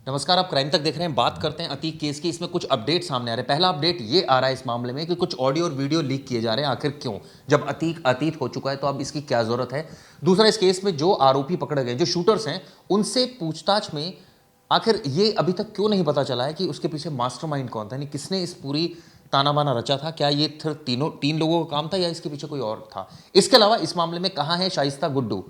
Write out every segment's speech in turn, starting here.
नमस्कार, आप क्राइम तक देख रहे हैं। बात करते हैं अतीक केस की। इसमें कुछ अपडेट सामने आ रहे हैं। पहला अपडेट ये आ रहा है इस मामले में कि कुछ ऑडियो और वीडियो लीक किए जा रहे हैं। आखिर क्यों? जब अतीक अतीत हो चुका है तो अब इसकी क्या जरूरत है? दूसरा, इस केस में जो आरोपी पकड़े गए, जो शूटर्स हैं, उनसे पूछताछ में आखिर ये अभी तक क्यों नहीं पता चला है कि उसके पीछे मास्टरमाइंड कौन था, यानी किसने इस पूरी ताना बाना रचा था? क्या ये तीन लोगों का काम था या इसके पीछे कोई और था? इसके अलावा इस मामले में कहां है शाइस्ता गुड्डू?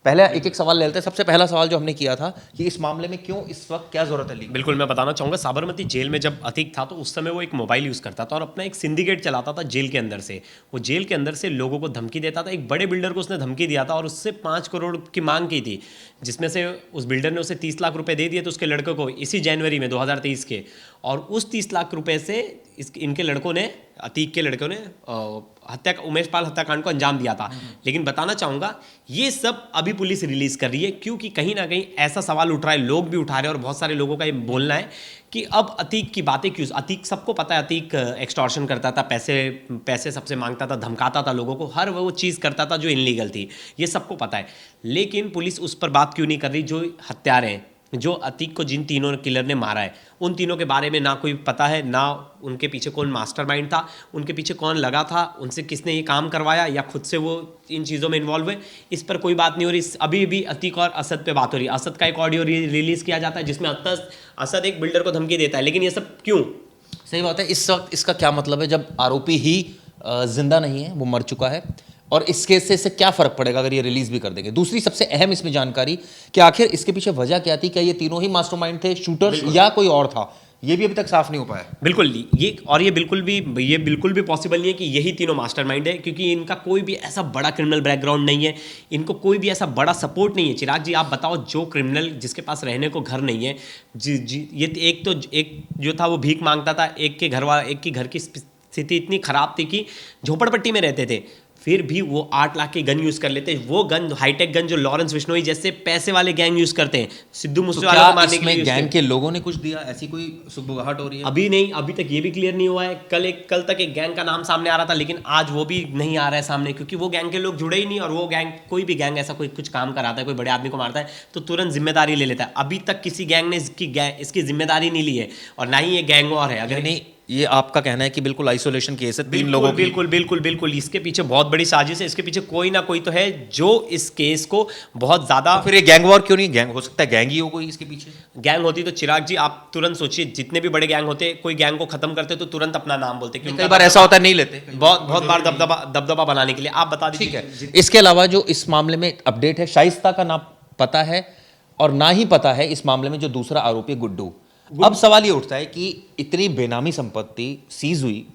पहले एक एक सवाल ले लेते हैं। सबसे पहला सवाल जो हमने किया था कि इस मामले में क्यों इस वक्त क्या जरूरत है लीक? बिल्कुल, मैं बताना चाहूँगा। साबरमती जेल में जब अतीक था तो उस समय वो एक मोबाइल यूज़ करता था और अपना एक सिंडिकेट चलाता था जेल के अंदर से। वो जेल के अंदर से लोगों को धमकी देता था। एक बड़े बिल्डर को उसने धमकी दिया था और उससे 5 करोड़ की मांग की थी, जिसमें से उस बिल्डर ने उसे 30 लाख रुपए दे दिए थे उसके लड़के को इसी जनवरी में 2023 के। और उस 30 लाख रुपए से इनके लड़कों ने, अतीक के लड़कों ने उमेश पाल हत्याकांड को अंजाम दिया था। लेकिन बताना चाहूँगा, ये सब अभी पुलिस रिलीज कर रही है क्योंकि कहीं ना कहीं ऐसा सवाल उठ रहा है, लोग भी उठा रहे हैं और बहुत सारे लोगों का ये बोलना है कि अब अतीक की बातें क्यों। अतीक, सबको पता है, अतीक एक्सटॉर्शन करता था, पैसे सबसे मांगता था, धमकाता था लोगों को, हर वो चीज़ करता था जो इनलीगल थी, ये सबको पता है। लेकिन पुलिस उस पर बात क्यों नहीं कर रही? जो हत्यारे हैं, जो अतीक को जिन तीनों किलर ने मारा है, उन तीनों के बारे में ना कोई पता है, ना उनके पीछे कौन मास्टरमाइंड था, उनके पीछे कौन लगा था, उनसे किसने ये काम करवाया या खुद से वो इन चीज़ों में इन्वॉल्व हुए, इस पर कोई बात नहीं हो रही। अभी भी अतीक और असद पे बात हो रही है। असद का एक ऑडियो रिलीज़ किया जाता है जिसमें असद एक बिल्डर को धमकी देता है। लेकिन ये सब क्यों? सही बात है। इस वक्त इसका क्या मतलब है जब आरोपी ही जिंदा नहीं है, वो मर चुका है? और इस केस से इससे क्या फर्क पड़ेगा अगर ये रिलीज भी कर देंगे? दूसरी सबसे अहम इसमें जानकारी कि आखिर इसके पीछे वजह क्या थी? क्या ये तीनों ही मास्टरमाइंड थे, शूटर्स, या कोई और था? ये भी अभी तक साफ नहीं हो पाया। बिल्कुल, ये बिल्कुल भी पॉसिबल नहीं है कि यही तीनों मास्टरमाइंड है, क्योंकि इनका कोई भी ऐसा बड़ा क्रिमिनल बैकग्राउंड नहीं है, इनको कोई भी ऐसा बड़ा सपोर्ट नहीं है। चिराग जी, आप बताओ, जो क्रिमिनल जिसके पास रहने को घर नहीं है, ये एक जो था वो भीख मांगता था, एक के घर की स्थिति इतनी खराब थी कि झोपड़पट्टी में रहते थे, फिर भी वो 8 लाख के गन यूज कर लेते हैं। वो गन, हाईटेक गन, जो लॉरेंस बिश्नोई जैसे पैसे वाले गैंग यूज करते हैं, सिद्धू मूसेवाला को मारने के लिए। गैंग के लोगों ने कुछ दिया, ऐसी कोई सुगबुगाहट हो रही है? अभी नहीं, अभी तक ये भी क्लियर नहीं हुआ है। कल तक एक गैंग का नाम सामने आ रहा था, लेकिन आज वो भी नहीं आ रहा है सामने, क्योंकि वो गैंग के लोग जुड़े ही नहीं। और वो गैंग, कोई भी गैंग ऐसा कोई कुछ काम कराता है, कोई बड़े आदमी को मारता है तो तुरंत जिम्मेदारी ले लेता है। अभी तक किसी गैंग ने इसकी जिम्मेदारी नहीं ली है, और ना ही ये गैंग वॉर है। अगर नहीं, ये आपका कहना है कि बिल्कुल आइसोलेशन केस है, 3 लोगों की? बिल्कुल इसके पीछे बहुत बड़ी साजिश है। इसके पीछे कोई ना कोई तो है जो इस केस को बहुत ज्यादा। तो फिर ये गैंग वॉर क्यों नहीं? गैंग हो सकता है, गैंग ही हो कोई इसके पीछे। गैंग होती तो चिराग जी, आप तुरंत सोचिए, जितने भी बड़े गैंग होते, कोई गैंग को खत्म करते तो तुरंत अपना नाम बोलते। कई बार ऐसा होता है नहीं लेते, बहुत बार दबदबा बनाने के लिए। आप बता दीजिए। ठीक है। इसके अलावा जो इस मामले में अपडेट है, शाइस्ता का नाम पता है और ना ही पता है इस मामले में जो दूसरा आरोपी गुड्डू। अब सवाल ये उठता है कि इतनी बेनामी संपत्ति सीज हुई,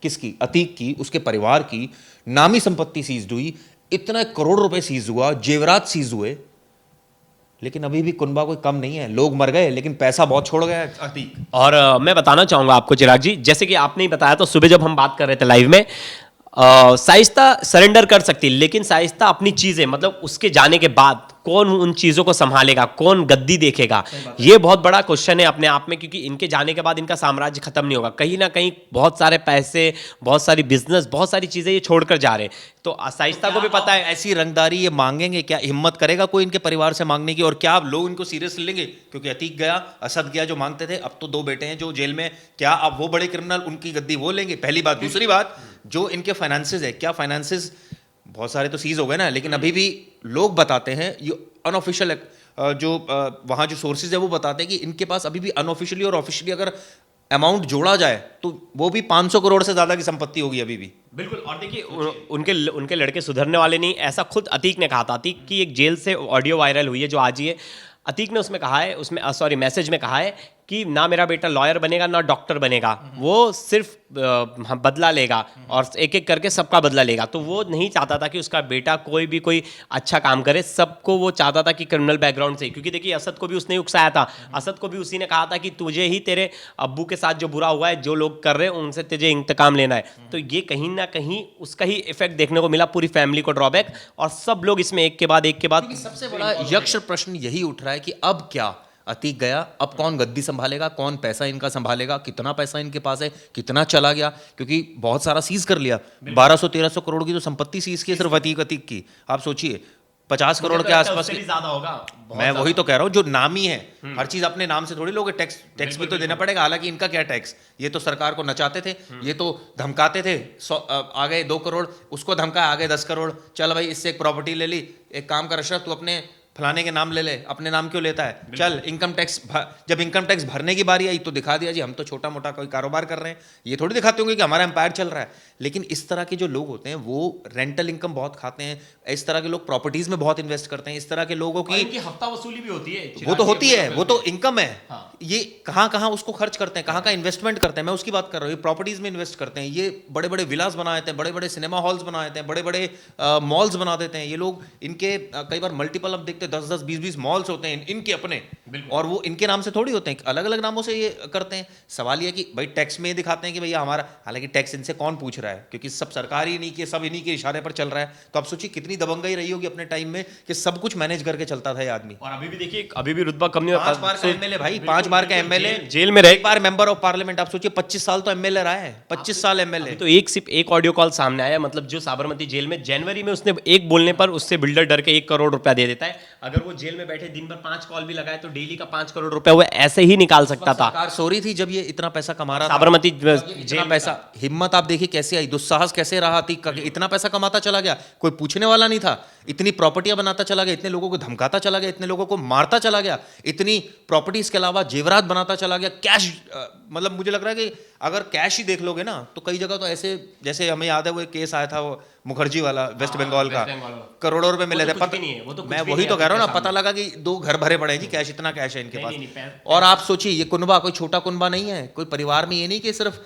किसकी? अतीक की, उसके परिवार की नामी संपत्ति सीज हुई, इतना करोड़ रुपए सीज हुआ, जेवरात सीज हुए, लेकिन अभी भी कुनबा कोई कम नहीं है। लोग मर गए लेकिन पैसा बहुत छोड़ गया अतीक। और मैं बताना चाहूंगा आपको चिराग जी, जैसे कि आपने ही बताया, तो सुबह जब हम बात कर रहे थे लाइव में, शाइस्ता सरेंडर कर सकती, लेकिन शाइस्ता अपनी चीजें, मतलब उसके जाने के बाद कौन उन चीज़ों को संभालेगा, कौन गद्दी देखेगा, ये बहुत बड़ा क्वेश्चन है अपने आप में। क्योंकि इनके जाने के बाद इनका साम्राज्य खत्म नहीं होगा। कहीं ना कहीं बहुत सारे पैसे, बहुत सारी बिजनेस, बहुत सारी चीज़ें ये छोड़कर जा रहे हैं। तो शाइस्ता को भी पता है ऐसी रंगदारी ये मांगेंगे, क्या हिम्मत करेगा कोई इनके परिवार से मांगने की? और क्या अब लोग इनको सीरियस लेंगे? क्योंकि अतीक गया, असद गया जो मांगते थे, अब तो 2 बेटे हैं जो जेल में। क्या अब वो बड़े क्रिमिनल उनकी गद्दी वो लेंगे? पहली बात। दूसरी बात, जो इनके फाइनेंसेस है, क्या फाइनेंसेस बहुत सारे तो सीज हो गए ना, लेकिन अभी भी लोग बताते हैं, ये अनऑफिशियल जो वहाँ जो सोर्सेज है वो बताते हैं कि इनके पास अभी भी अनऑफिशियली और ऑफिशियली अगर अमाउंट जोड़ा जाए तो वो भी 500 करोड़ से ज़्यादा की संपत्ति होगी अभी भी। बिल्कुल। और देखिए, उनके लड़के सुधरने वाले नहीं, ऐसा खुद अतीक ने कहा था। अतीक की एक जेल से ऑडियो वायरल हुई है जो आज ही है। अतीक ने उसमें कहा है, मैसेज में कहा है कि ना मेरा बेटा लॉयर बनेगा ना डॉक्टर बनेगा, वो सिर्फ बदला लेगा और एक एक करके सबका बदला लेगा। तो वो नहीं चाहता था कि उसका बेटा कोई अच्छा काम करे, सबको वो चाहता था कि क्रिमिनल बैकग्राउंड से। क्योंकि देखिए, असद को भी उसने उकसाया था, असद को भी उसी ने कहा था कि तुझे ही, तेरे अब्बू के साथ जो बुरा हुआ है, जो लोग कर रहे हैं उनसे तुझे इंतकाम लेना है। तो ये कहीं ना कहीं उसका ही इफेक्ट देखने को मिला, पूरी फैमिली को ड्रॉबैक, और सब लोग इसमें एक के बाद सबसे बड़ा यक्ष प्रश्न यही उठ रहा है कि अब क्या? अतीक गया, अब कौन गद्दी संभालेगा? कौन पैसा इनका संभालेगा? कितना पैसा इनके पास है, कितना चला गया? क्योंकि बहुत सारा सीज कर लिया, 1200-1300 करोड़ की तो संपत्ति सीज की है सिर्फ अतीक की। आप सोचिए, 50 करोड़ मुझे तो के लगता है आसपास उससे भी ज्यादा होगा, बहुत मैं वही ज्यादा। तो कह रहा हूँ, जो नामी है हर चीज अपने नाम से थोड़ी लोगे, टैक्स भी तो देना पड़ेगा। हालांकि इनका क्या टैक्स, ये तो सरकार को नचाते थे, ये तो धमकाते थे, आ गए 2 करोड़, उसको धमकाया आ गए 10 करोड़, चल भाई इससे एक प्रॉपर्टी ले ली, एक काम कर अशरफ तू अपने फलाने के नाम ले ले, अपने नाम क्यों लेता है, चल इनकम टैक्स जब इनकम टैक्स भरने की बारी आई तो दिखा दिया जी हम तो छोटा मोटा कोई कारोबार कर रहे हैं, ये थोड़ी दिखाते होंगे कि हमारा एम्पायर चल रहा है। लेकिन इस तरह के जो लोग होते हैं वो रेंटल इनकम बहुत खाते हैं, इस तरह के लोग प्रॉपर्टीज में बहुत इन्वेस्ट करते हैं, इस तरह के लोगों और की इनकी हफ्ता वसूली भी होती है, वो तो होती है, वो तो अपने- इनकम है। हाँ। ये कहाँ कहाँ उसको खर्च करते हैं, कहाँ कहाँ इन्वेस्टमेंट करते हैं, मैं उसकी बात कर रहा हूँ। ये प्रॉपर्टीज में इन्वेस्ट करते हैं, ये बड़े बड़े विलास बना देते हैं, बड़े बड़े सिनेमा हॉल्स बना देते हैं, बड़े बड़े मॉल्स बना देते हैं ये लोग। इनके कई बार मल्टीपल, अब देखते हैं 10-10 20-20 मॉल्स होते हैं इनके अपने, और वो इनके नाम से थोड़ी होते हैं, अलग अलग नामों से ये करते हैं। सवाल ये कि भाई टैक्स में ये दिखाते हैं कि भैया हमारा, हालांकि टैक्स इनसे कौन पूछ रहा है, क्योंकि सब सरकार ही नहीं की, सब इन्हीं के इशारे पर चल रहा है। तो आप सोचिए कितनी दबंगई रही होगी अपने टाइम में कि सब कुछ मैनेज करके चलता था ये आदमी। और अभी भी देखिए, अभी भी रुतबा कम नहीं हुआ। 5 बार का एमएलए भाई, 5 बार का एमएलए, जेल में रहे। एक बार मेंबर ऑफ पार्लियामेंट। आप सोचिए 25 साल तो एमएलए रहा है, 25 साल एमएलए। तो एक सिर्फ एक ऑडियो कॉल सामने आया, मतलब जो साबरमती जेल में जनवरी में उसने एक बोलने पर उससे बिल्डर डर के 1 करोड़ रुपया दे देता है। अगर वो जेल में बैठे दिन भर 5 कॉल भी लगाए तो डेली का 5 करोड़ रुपया वो ऐसे ही निकाल सकता था। सरकार सो रही थी जब ये इतना पैसा कमा रहा था, साबरमती इतना जेल पैसा, हिम्मत आप देखिए कैसे आई, दुस्साहस कैसे रहा थी, इतना पैसा कमाता चला गया, कोई पूछने वाला नहीं था, इतनी प्रॉपर्टियां बनाता चला गया, इतने लोगों को धमकाता चला गया, इतने लोगों को मारता चला गया, इतनी प्रॉपर्टीज के अलावा जेवरात बनाता चला गया, कैश, मतलब मुझे लग रहा है कि अगर कैश ही देख लोगे ना तो कई जगह तो ऐसे, जैसे हमें याद है वो एक केस आया था वो मुखर्जी वाला, वेस्ट बंगाल का, करोड़ों रुपए मिले थे। मैं वही तो कह रहा हूँ ना, पता लगा कि 2 घर भरे पड़े हैं जी, कैश, इतना कैश है इनके पास। और आप सोचिए ये कुनबा कोई छोटा कुनबा नहीं है, कोई परिवार में ये नहीं कि सिर्फ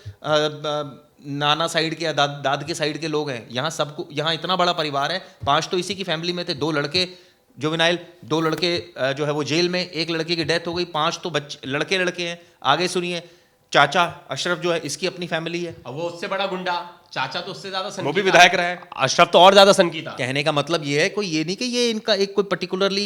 नाना साइड के या दाद के साइड के लोग हैं, यहाँ सबको, यहाँ इतना बड़ा परिवार है। 5 तो इसी की फैमिली में थे, 2 लड़के जुवेनाइल, 2 लड़के जो है वो जेल में, एक लड़के की डेथ हो गई, 5 तो बच्चे लड़के हैं। आगे सुनिए, चाचा अशरफ जो है इसकी अपनी फैमिली है, अब वो उससे बड़ा गुंडा, चाचा तो उससे ज्यादा वो भी विधायक रहा है। अशरफ तो और ज्यादा सनकी था। कहने का मतलब ये है, कोई ये नहीं कि ये इनका एक कोई पर्टिकुलरली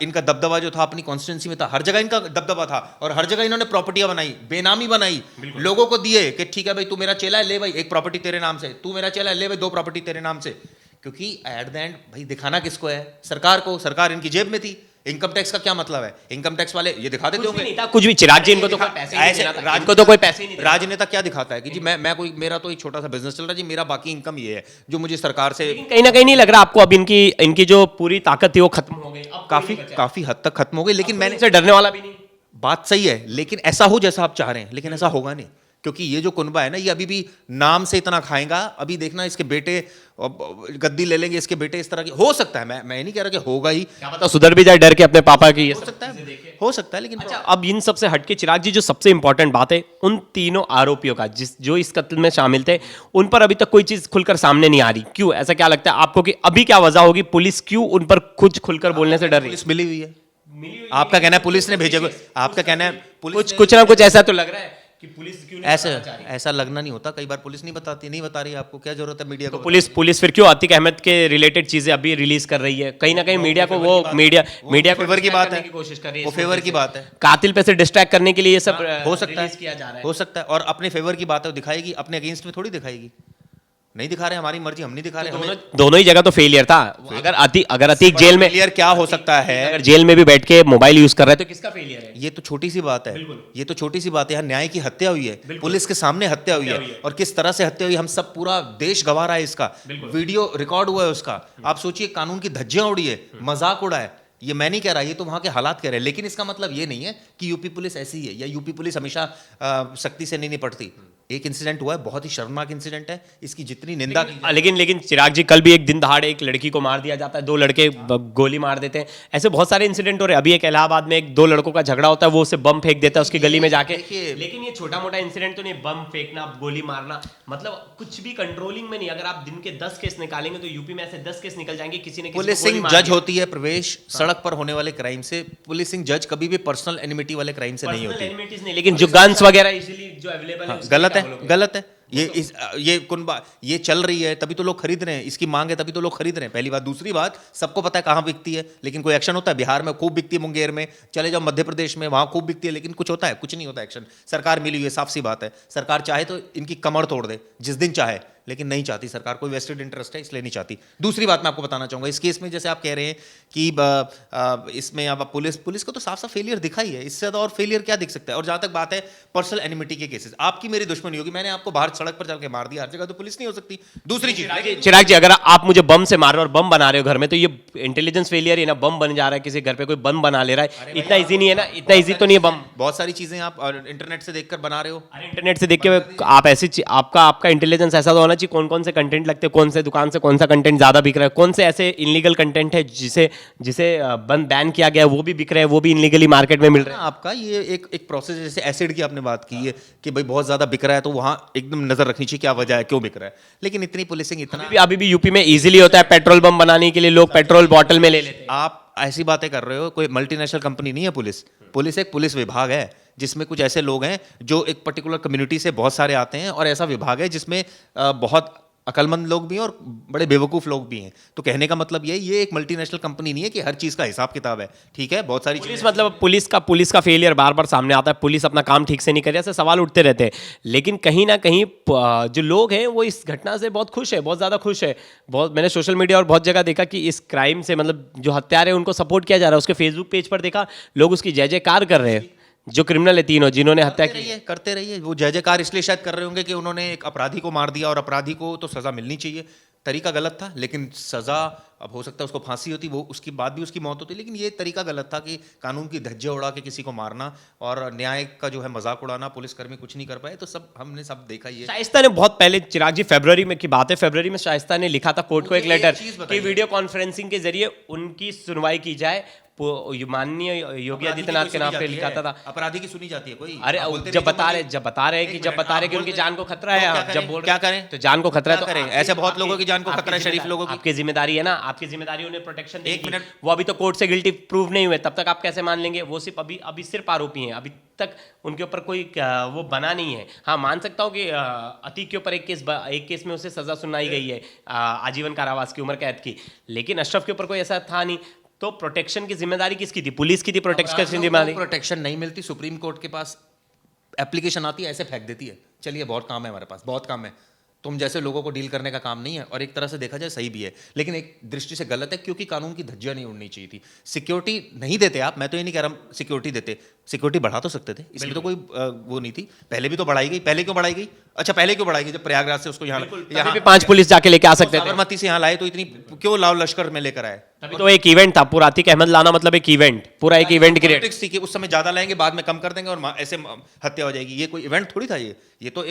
इनका दबदबा जो था अपनी कॉन्स्टिट्यूंसी में था, हर जगह इनका दबदबा था और हर जगह इन्होंने प्रॉपर्टियां बनाई, बेनामी बनाई, लोगों को दिए कि ठीक है भाई तू मेरा चेला है, ले भाई 1 प्रॉपर्टी तेरे नाम से, तू मेरा चेला है, ले भाई 2 प्रॉपर्टी तेरे नाम से। क्योंकि एट द एंड भाई दिखाना किसको है, सरकार को, सरकार इनकी जेब में थी। इनकम टैक्स का क्या मतलब है, इनकम टैक्स वाले ये दिखा देते होंगे कुछ भी, चिराग जी इनको तो कोई पैसे ही नहीं देना था, इनको तो कोई पैसे ही नहीं देना। राजनेता क्या दिखाता है कि जी मैं कोई, मेरा तो एक छोटा सा बिजनेस चल रहा है जी, मेरा बाकी इनकम ये है जो मुझे सरकार से, कहीं ना कहीं नहीं लग रहा आपको अब इनकी जो पूरी ताकत थी वो खत्म हो गई, अब काफी हद तक खत्म हो गई। लेकिन मैंने, इनसे डरने वाला भी नहीं। बात सही है, लेकिन ऐसा हो जैसा आप चाह रहे हैं, लेकिन ऐसा होगा नहीं, क्योंकि ये जो कुनबा है ना, ये अभी भी नाम से इतना खाएगा। अभी देखना इसके बेटे गद्दी ले लेंगे, इसके बेटे इस तरह की, हो सकता है, मैं नहीं कह रहा कि होगा ही, क्या पता सुधर भी जाए डर के अपने पापा की, ये हो सब सकता चीजें देखे। है, हो सकता है। लेकिन अच्छा, अब इन सबसे हटके चिराग जी, जो सबसे इंपॉर्टेंट बात है, उन तीनों आरोपियों का जो इस कत्ल में शामिल थे, उन पर अभी तक कोई चीज खुलकर सामने नहीं आ रही। क्यों, ऐसा क्या लगता है आपको कि अभी क्या वजह होगी, पुलिस क्यों उन पर कुछ खुलकर बोलने से डर रही है? पुलिस मिली हुई है, आपका कहना है पुलिस ने भेजे, आपका कहना है पुलिस कुछ ना कुछ ऐसा तो लग रहा है कि पुलिस क्यों नहीं बताना चाह रही? ऐसा लगना नहीं होता, कई बार पुलिस नहीं बताती, नहीं बता रही, आपको क्या जरूरत है मीडिया तो को? पुलिस फिर क्यों अतीक अहमद के रिलेटेड चीजें अभी रिलीज कर रही है? कहीं ना कहीं मीडिया को, वो मीडिया को फेवर की बात है, कोशिश कर रही है, वो फेवर की बात है, कातिल पे से डिस्ट्रैक्ट करने के लिए ये सब हो सकता रिलीज किया जा रहा है, है। हो सकता है। और अपने फेवर की बात है वो दिखाएगी, अपने अगेंस्ट में थोड़ी दिखाएगी। नहीं दिखा रहे, हमारी मर्जी, हम नहीं दिखा रहे। दोनों ही जगह तो फेलियर था। अगर अतीक जेल में, फेलियर क्या हो सकता है, अगर जेल में भी बैठ के मोबाइल यूज कर रहा है तो किसका फेलियर है? ये तो छोटी सी बात है, ये तो छोटी सी बात है। यहाँ न्याय की हत्या हुई है, पुलिस के सामने हत्या हुई है, और किस तरह से हत्या हुई, हम सब, पूरा देश गवाह रहा है इसका, वीडियो रिकॉर्ड हुआ है उसका। आप सोचिए, कानून की धज्जियां उड़ी है, मजाक उड़ा है। ये मैं नहीं कह रहा, ये तो वहाँ के हालात कह रहे हैं। लेकिन इसका मतलब ये नहीं है कि यूपी पुलिस ऐसी है, या यूपी पुलिस हमेशा सख्ती से नहीं निपटती। एक इंसिडेंट हुआ है, बहुत ही शर्मनाक इंसिडेंट है, इसकी जितनी निंदा की जाए। लेकिन चिराग जी, कल भी एक दिन दहाड़े एक लड़की को मार दिया जाता है, 2 लड़के गोली मार देते हैं, ऐसे बहुत सारे इंसिडेंट हो रहे हैं। अभी एक इलाहाबाद में 2 लड़कों का झगड़ा होता है, वो उसे बम फेंक देता है उसकी गली में जाके। लेकिन ये छोटा मोटा इंसिडेंट तो नहीं, बम फेंकना, गोली मारना, मतलब कुछ भी कंट्रोलिंग में नहीं। अगर आप दिन के 10 केस निकालेंगे तो यूपी में ऐसे 10 केस निकल जाएंगे, किसी ने पुलिसिंग जज होती है प्रवेश, सड़क पर होने वाले क्राइम से। पुलिसिंग जज कभी भी पर्सनल एनिमिटी वाले क्राइम से नहीं होती। एनिमिटीज नहीं, लेकिन जो गन्स वगैरह इजीली जो अवेलेबल है, गलत है, गलत है। ये कुनबा ये चल रही है तभी तो लोग खरीद रहे हैं, इसकी मांग है तभी तो लोग खरीद रहे हैं, पहली बात। दूसरी बात, सबको पता है कहाँ बिकती है, लेकिन कोई एक्शन होता है? बिहार में खूब बिकती है, मुंगेर में चले जाओ, मध्य प्रदेश में, वहाँ खूब बिकती है, लेकिन कुछ होता है? कुछ नहीं होता एक्शन। सरकार मिली हुई है, साफ सी बात है। सरकार चाहे तो इनकी कमर तोड़ दे जिस दिन चाहे, लेकिन नहीं चाहती सरकार, कोई वेस्टेड इंटरेस्ट है इसलिए नहीं चाहती। दूसरी बात मैं आपको बताना चाहूँगा इस केस में, जैसे आप कह रहे हैं कि इसमें अब पुलिस को तो साफ साफ फेलियर दिखा ही है, इससे ज़्यादा और फेलियर क्या दिख सकता है। और जहाँ तक बात है पर्सनल एनिमिटी के केसेस, आपकी मेरी दुश्मनी होगी, मैंने आपको बाहर सड़क पर चल के मार दिया, हर जगह तो पुलिस नहीं हो सकती। दूसरी चीज, चिराग जी, अगर आप मुझे बम से मार रहे हो और बम बना रहे हो घर में, तो ये इंटेलिजेंस फेलियर है ना। बम बन जा रहा है किसी घर पे, कोई बम बना ले रहा है, इतना इजी नहीं है ना, इतना इजी तो नहीं है बम। बहुत सारी चीजें आप इंटरनेट से देखकर बना रहे हो। अरे इंटरनेट से देख के आप आपका इंटेलिजेंस ऐसा तो होना चाहिए, कौन कौन से कंटेंट लगते हैं, कौन से दुकान से कौन सा कंटेंट ज्यादा बिक रहा है, कौन से ऐसे इनलीगल कंटेंट है जिसे जिसे बंद बैन किया गया है वो भी बिक रहे हैं, वो भी इनलीगली मार्केट में मिल रहे हैं। आपका ये एक प्रोसेस, जैसे एसिड की आपने बात की है कि भाई बहुत ज्यादा बिक रहा है तो वहां एकदम नजर रखनी चाहिए क्या वजह है, क्यों बिक रहा है। लेकिन इतनी पुलिसिंग, इतना अभी भी यूपी में इजीली होता है, पेट्रोल बम बनाने के लिए लोग पेट्रोल बॉटल में ले लेते हैं। आप ऐसी बातें कर रहे हो, कोई मल्टीनेशनल कंपनी नहीं है पुलिस एक पुलिस विभाग है जिसमें कुछ ऐसे लोग हैं जो एक पर्टिकुलर कम्युनिटी से बहुत सारे आते हैं, और ऐसा विभाग है जिसमें बहुत अकलमंद लोग भी हैं और बड़े बेवकूफ़ लोग भी हैं। तो कहने का मतलब ये एक मल्टीनेशनल कंपनी नहीं है कि हर चीज़ का हिसाब किताब है, ठीक है। बहुत सारी पुलिस मतलब पुलिस का फेलियर बार बार सामने आता है, पुलिस अपना काम ठीक से नहीं कर रही, ऐसे सवाल उठते रहते हैं। लेकिन कहीं ना कहीं जो लोग हैं वो इस घटना से बहुत खुश है, बहुत ज़्यादा खुश है। बहुत मैंने सोशल मीडिया और बहुत जगह देखा कि इस क्राइम से मतलब जो हत्यारे हैं उनको सपोर्ट किया जा रहा है। उसके फेसबुक पेज पर देखा लोग उसकी जय जयकार कर रहे हैं, जो क्रिमिनल है तीनों जिन्होंने हत्या की। करते रहिए, वो जय जयकार इसलिए शायद कर रहे होंगे कि उन्होंने एक अपराधी को मार दिया, और अपराधी को तो सजा मिलनी चाहिए। तरीका गलत था, लेकिन सजा अब हो सकता है उसको फांसी होती, वो उसके बाद भी उसकी मौत होती, लेकिन ये तरीका गलत था कि कानून की धज्जियां उड़ा के किसी को मारना और न्याय का जो है मजाक उड़ाना। पुलिसकर्मी कुछ नहीं कर पाए, तो हमने सब देखा ही है। शाइस्ता ने बहुत पहले, चिराग जी फरवरी में की बात है, फरवरी में शाइस्ता ने लिखा था कोर्ट को एक लेटर कि वीडियो कॉन्फ्रेंसिंग के जरिए उनकी सुनवाई की जाए। माननीय योगी आदित्यनाथ के नाम पे लिखा था। अपराधी की सुनी जाती है कोई? अरे जब बता रहे कि उनकी जान को खतरा है, जब बोल क्या करें, तो जान को खतरा है, तो करें। ऐसे बहुत लोगों की जान को खतरा है, शरीफ लोगों की। आपकी जिम्मेदारी है ना, आपकी जिम्मेदारी उन्हें प्रोटेक्शन देगी। वो अभी तो कोर्ट से गिल्टी प्रूव नहीं हुए, तब तक आप कैसे मान लेंगे? वो सिर्फ अभी सिर्फ आरोपी हैं, अभी तक उनके ऊपर कोई वो बना नहीं है। हाँ, मान सकता हूँ कि अतीक के ऊपर एक केस में उसे सजा सुनाई गई है, आजीवन कारावास की, उम्र कैद की, लेकिन अशरफ के ऊपर कोई ऐसा था नहीं। तो प्रोटेक्शन की जिम्मेदारी किसकी थी? पुलिस की थी प्रोटेक्शन की जिम्मेदारी। प्रोटेक्शन नहीं मिलती, सुप्रीम कोर्ट के पास एप्लीकेशन आती है, ऐसे फेंक देती है, चलिए बहुत काम है हमारे पास, बहुत काम है। तुम जैसे लोगों को डील करने का काम नहीं है, और एक तरह से देखा जाए सही भी है, लेकिन एक दृष्टि से गलत है, क्योंकि कानून की धज्जियां नहीं उड़नी चाहिए थी। सिक्योरिटी नहीं देते आप, मैं तो ये नहीं कह रहा सिक्योरिटी देते, सिक्योरिटी बढ़ा तो सकते थे, इसमें तो कोई वो नहीं थी। पहले भी तो बढ़ाई गई, पहले क्यों बढ़ाई गई? अच्छा, पहले क्यों बढ़ाई गई? जब प्रयागराज से उसको यहाँ 5 पुलिस जाके लेके आ सकते थे, साबरमती से यहाँ लाए, तो इतनी क्यों लाओ लश्कर में लेकर आए? अभी तो एक इवेंट था पूरा, अतीक अहमद लाना मतलब एक इवेंट, पूरा एक इवेंट क्रिएट थी कि उस समय ज्यादा लाएंगे, बाद में कम कर देंगे और ऐसे हत्या हो जाएगी। ये कोई इवेंट थोड़ी था, ये तो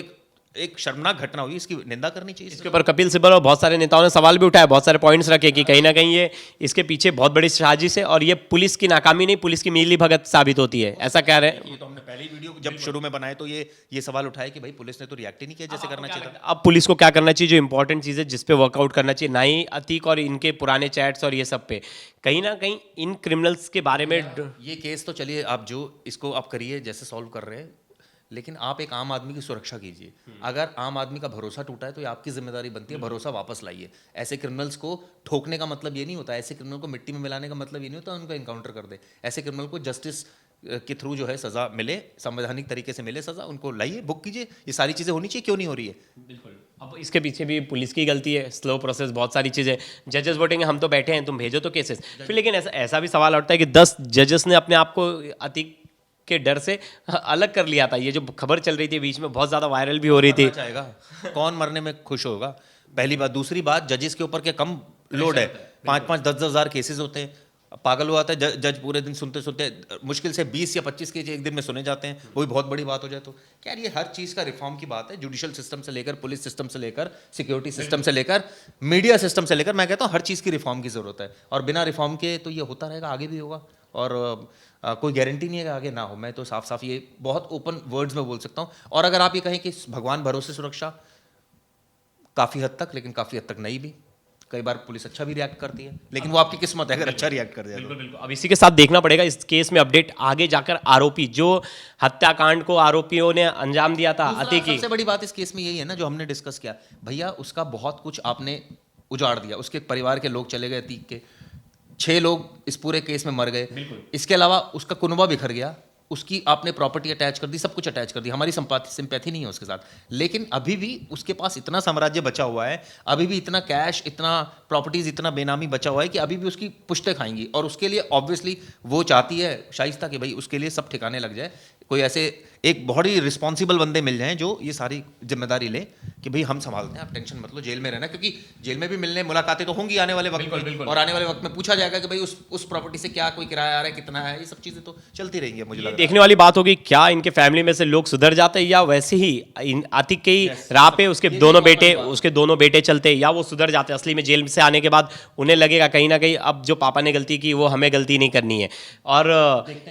एक शर्मनाक घटना हुई, इसकी निंदा करनी चाहिए। इसके ऊपर कपिल सिब्बल और बहुत सारे नेताओं ने सवाल भी उठाया, बहुत सारे पॉइंट्स रखे कि कहीं ना कहीं ये इसके पीछे बहुत बड़ी साजिश है, और ये पुलिस की नाकामी नहीं, पुलिस की मीली भगत साबित होती है, ऐसा कह रहे हैं। ये तो हमने पहली वीडियो जब शुरू में बनाए तो ये सवाल उठाए कि भाई पुलिस ने तो रिएक्ट ही नहीं किया जैसे करना चाहिए था। अब पुलिस को क्या करना चाहिए? जो इंपॉर्टेंट चीज़ है जिस पे वर्कआउट करना चाहिए, ना ही अतीक और इनके पुराने चैट्स और ये सब पे, कहीं ना कहीं इन क्रिमिनल्स के बारे में ये केस तो चलिए आप जो इसको आप करिए जैसे सॉल्व कर रहे हैं, लेकिन आप एक आम आदमी की सुरक्षा कीजिए। अगर आम आदमी का भरोसा टूटा है तो ये आपकी जिम्मेदारी बनती है, भरोसा वापस लाइए। ऐसे क्रिमिनल्स को ठोकने का मतलब ये नहीं होता, ऐसे क्रिमिनल को मिट्टी में मिलाने का मतलब ये नहीं होता उनको एनकाउंटर कर दे। ऐसे क्रिमिनल को जस्टिस के थ्रू जो है सजा मिले, संवैधानिक तरीके से मिले सजा, उनको लाइए, बुक कीजिए। ये सारी चीज़ें होनी चाहिए, क्यों नहीं हो रही है? बिल्कुल। अब इसके पीछे भी पुलिस की गलती है, स्लो प्रोसेस, बहुत सारी चीज़ें। जजेस बोलेंगे हम तो बैठे हैं, तुम भेजो तो केसेस। फिर लेकिन ऐसा भी सवाल उठता है कि 10 जजेस ने अपने आप को अतीक के डर से अलग कर लिया था। ये जो खबर चल रही थी बीच में, बहुत ज़्यादा वायरल भी हो रही थी। कौन मरने में खुश होगा? पहली बात। दूसरी बात, जजेस के ऊपर के कम लोड है, 5-5, 10-10 हज़ार केसेस होते हैं। पागल हुआ था जज पूरे दिन सुनते सुनते, मुश्किल से 20 या 25 केस एक दिन में सुने जाते हैं, वो भी बहुत बड़ी बात हो जाए तो। क्या ये हर चीज़ का रिफॉर्म की बात है, जुडिशियल सिस्टम से लेकर, पुलिस सिस्टम से लेकर, सिक्योरिटी सिस्टम से लेकर, मीडिया सिस्टम से लेकर, मैं कहता हूँ हर चीज़ की रिफॉर्म की ज़रूरत है। और बिना रिफॉर्म के तो ये होता रहेगा, आगे भी होगा, और कोई गारंटी नहीं है कि आगे ना हो। मैं तो साफ साफ ये बहुत ओपन वर्ड्स में बोल सकता हूँ। और अगर आप ये कहें कि भगवान भरोसे सुरक्षा, काफ़ी हद तक, लेकिन काफ़ी हद तक नहीं भी। कई बार पुलिस अच्छा भी रिएक्ट करती है, लेकिन वो आपकी किस्मत है अगर अच्छा रिएक्ट कर दिया। बिल्कुल। अब इसी के साथ देखना पड़ेगा इस केस में अपडेट आगे जाकर। आरोपी जो हत्याकांड को आरोपियों ने अंजाम दिया था, अतीक की, सबसे बड़ी बात इस केस में यही है ना, जो हमने डिस्कस किया, भैया उसका बहुत कुछ आपने उजाड़ दिया। उसके परिवार के लोग चले गए, अतीक के 6 लोग इस पूरे केस में मर गए। इसके अलावा उसका कुनबा बिखर गया, उसकी आपने प्रॉपर्टी अटैच कर दी, सब कुछ अटैच कर दी, हमारी सिंपैथी नहीं है उसके साथ, लेकिन अभी भी उसके पास इतना साम्राज्य बचा हुआ है, अभी भी इतना कैश, इतना प्रॉपर्टीज, इतना बेनामी बचा हुआ है कि अभी भी उसकी पुश्तें खाएंगी। और उसके लिए ऑब्वियसली वो चाहती है शाइस्ता कि भाई उसके लिए सब ठिकाने लग जाए, कोई ऐसे एक बहुत ही रिस्पॉन्सिबल बंदे मिल जाएं जो ये सारी जिम्मेदारी ले कि भाई हम संभालते हैं, आप टेंशन मत लो, जेल में रहना, क्योंकि जेल में भी मिलने मुलाकातें तो होंगी आने वाले वक्त में, और आने वाले वक्त में पूछा जाएगा कि भाई उस प्रॉपर्टी से क्या कोई किराया आ रहा है, कितना है, ये सब चीजें तो चलती रहेंगी। मुझे लग रहा है देखने वाली बात होगी क्या इनके फैमिली में से लोग सुधर जाते हैं या वैसे ही आतिक के ही राह पे उसके दोनों बेटे चलते या वो सुधर जाते। असली में जेल से आने के बाद उन्हें लगेगा कहीं ना कहीं अब जो पापा ने गलती की वो हमें गलती नहीं करनी है। और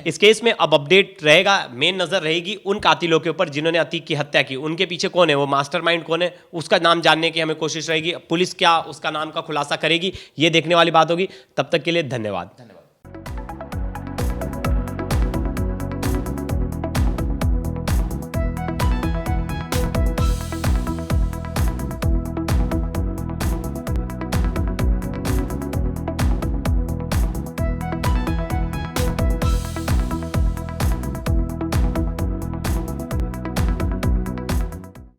इस केस में अब अपडेट रहेगा, मेन नजर रहेगी उन कातिलों के ऊपर जिन्होंने अतीक की हत्या की, उनके पीछे कौन है, वो मास्टरमाइंड कौन है, उसका नाम जानने की हमें कोशिश रहेगी। पुलिस क्या उसका नाम का खुलासा करेगी, ये देखने वाली बात होगी। तब तक के लिए धन्यवाद।